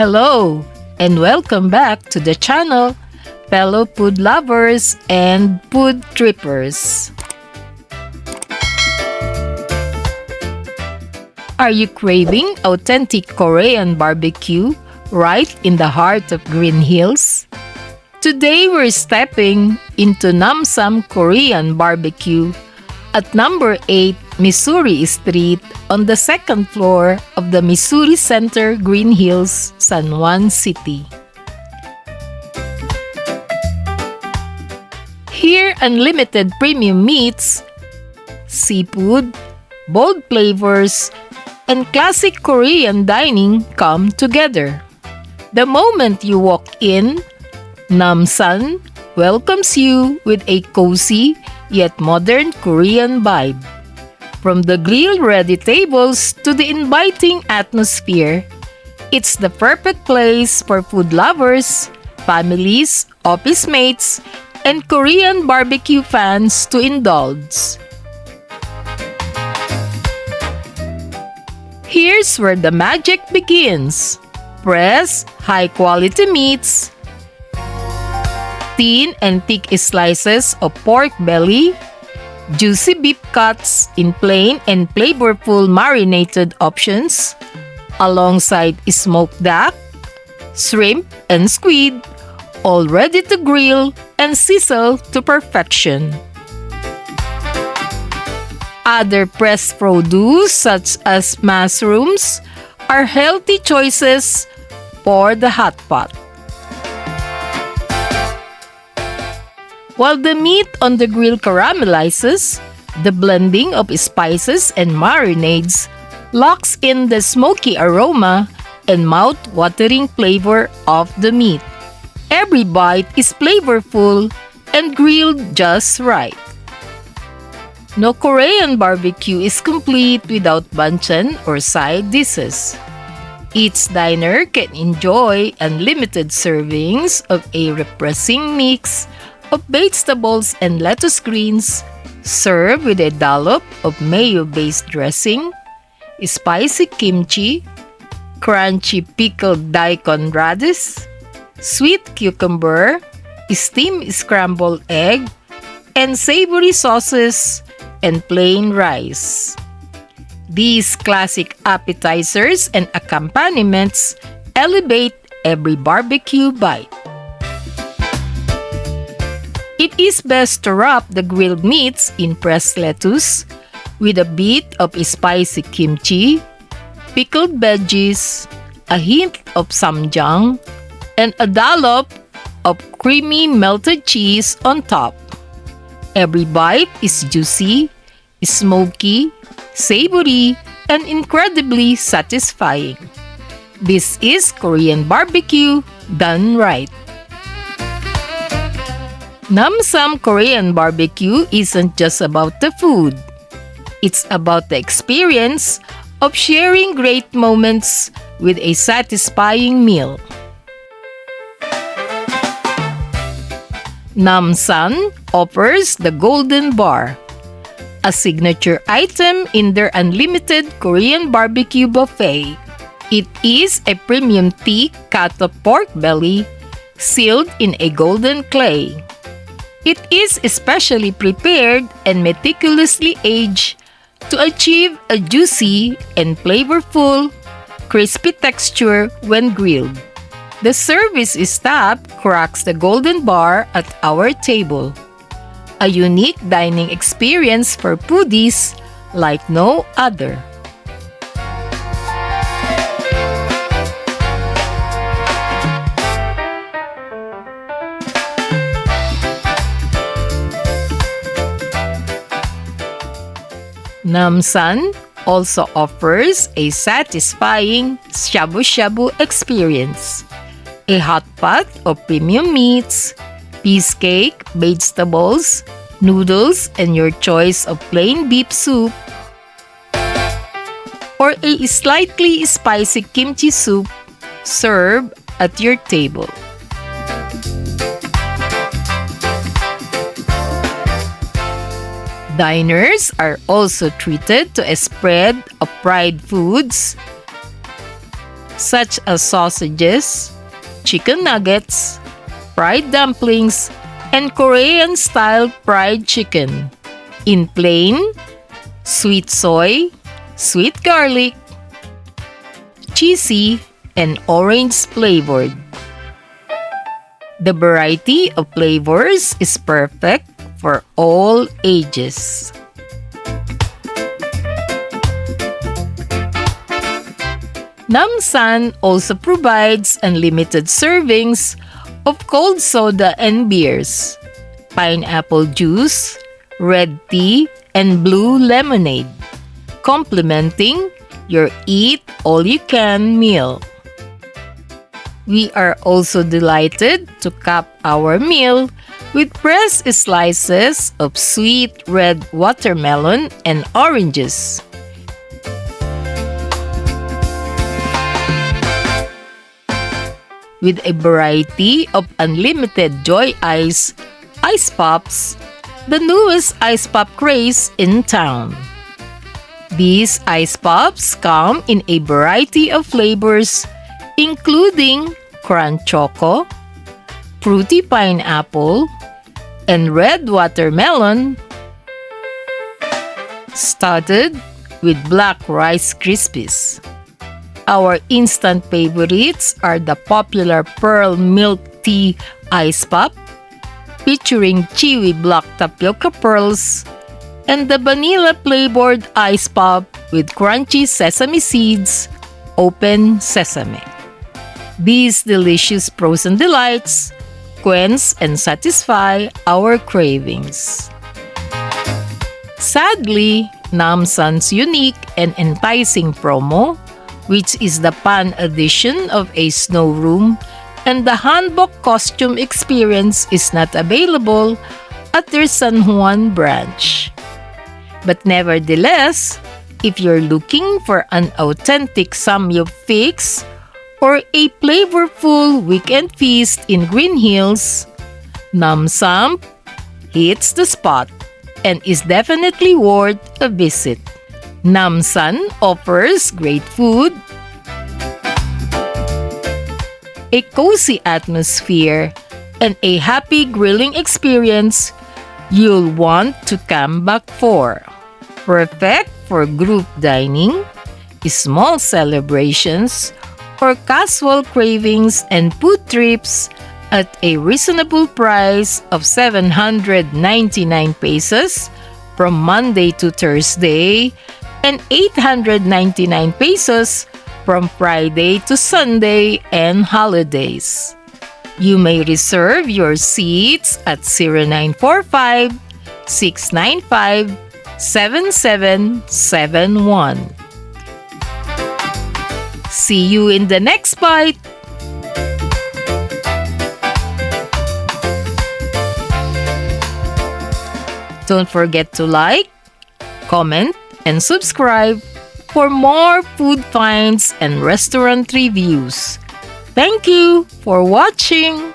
Hello, and welcome back to the channel, fellow food lovers and food trippers. Are you craving authentic Korean barbecue right in the heart of Greenhills? Today we're stepping into Namsan Korean Barbecue at number 8 Missouri Street on the second floor of the Missouri Center, Greenhills, San Juan City. Here, unlimited premium meats, seafood, bold flavors, and classic Korean dining come together. The moment you walk in, Namsan welcomes you with a cozy yet modern Korean vibe. From the grill-ready tables to the inviting atmosphere, it's the perfect place for food lovers, families, office mates, and Korean barbecue fans to indulge. Here's where the magic begins. Fresh, high-quality meats, thin and thick slices of pork belly, juicy beef cuts in plain and flavorful marinated options, alongside smoked duck, shrimp, and squid, all ready to grill and sizzle to perfection. Other fresh produce such as mushrooms are healthy choices for the hot pot. While the meat on the grill caramelizes, the blending of spices and marinades locks in the smoky aroma and mouth-watering flavor of the meat. Every bite is flavorful and grilled just right. No Korean barbecue is complete without banchan or side dishes. Each diner can enjoy unlimited servings of a refreshing mix of vegetables and lettuce greens, served with a dollop of mayo-based dressing, spicy kimchi, crunchy pickled daikon radish, sweet cucumber, steamed scrambled egg, and savory sauces and plain rice. These classic appetizers and accompaniments elevate every barbecue bite. It is best to wrap the grilled meats in pressed lettuce with a bit of spicy kimchi, pickled veggies, a hint of samgyang, and a dollop of creamy melted cheese on top. Every bite is juicy, smoky, savory, and incredibly satisfying. This is Korean barbecue done right. Namsan Korean Barbecue isn't just about the food. It's about the experience of sharing great moments with a satisfying meal. Namsan offers the Golden Bar, a signature item in their unlimited Korean barbecue buffet. It is a premium thick cut of pork belly sealed in a golden clay. It is specially prepared and meticulously aged to achieve a juicy and flavorful, crispy texture when grilled. The service staff cracks the golden bar at our table, a unique dining experience for foodies like no other. Namsan also offers a satisfying shabu-shabu experience. A hot pot of premium meats, piece cake, vegetables, noodles, and your choice of plain beef soup, or a slightly spicy kimchi soup served at your table. Diners are also treated to a spread of fried foods, such as sausages, chicken nuggets, fried dumplings, and Korean-style fried chicken in plain, sweet soy, sweet garlic, cheesy, and orange flavored. The variety of flavors is perfect for all ages. Namsan also provides unlimited servings of cold soda and beers, pineapple juice, red tea, and blue lemonade, complementing your eat-all-you-can meal. We are also delighted to cap our meal with fresh slices of sweet red watermelon and oranges. With a variety of unlimited Joy Ice Pops, the newest ice pop craze in town. These ice pops come in a variety of flavors including crunch choco, fruity pineapple, and red watermelon, studded with black rice krispies. Our instant favorites are the popular Pearl Milk Tea Ice Pop, featuring chewy black tapioca pearls, and the vanilla flavored ice pop with crunchy sesame seeds, open sesame. These delicious frozen delights quench and satisfy our cravings. Sadly, Namsan's unique and enticing promo, which is the pan edition of a snow room and the hanbok costume experience, is not available at their San Juan branch. But nevertheless, if you're looking for an authentic samgyup fix or a flavorful weekend feast in Greenhills, Namsan hits the spot and is definitely worth a visit. Namsan offers great food, a cozy atmosphere, and a happy grilling experience you'll want to come back for. Perfect for group dining, small celebrations, or casual cravings and food trips at a reasonable price of 799 pesos from Monday to Thursday and 899 pesos from Friday to Sunday and holidays. You may reserve your seats at 0945 695 7771. See you in the next bite! Don't forget to like, comment, and subscribe for more food finds and restaurant reviews. Thank you for watching!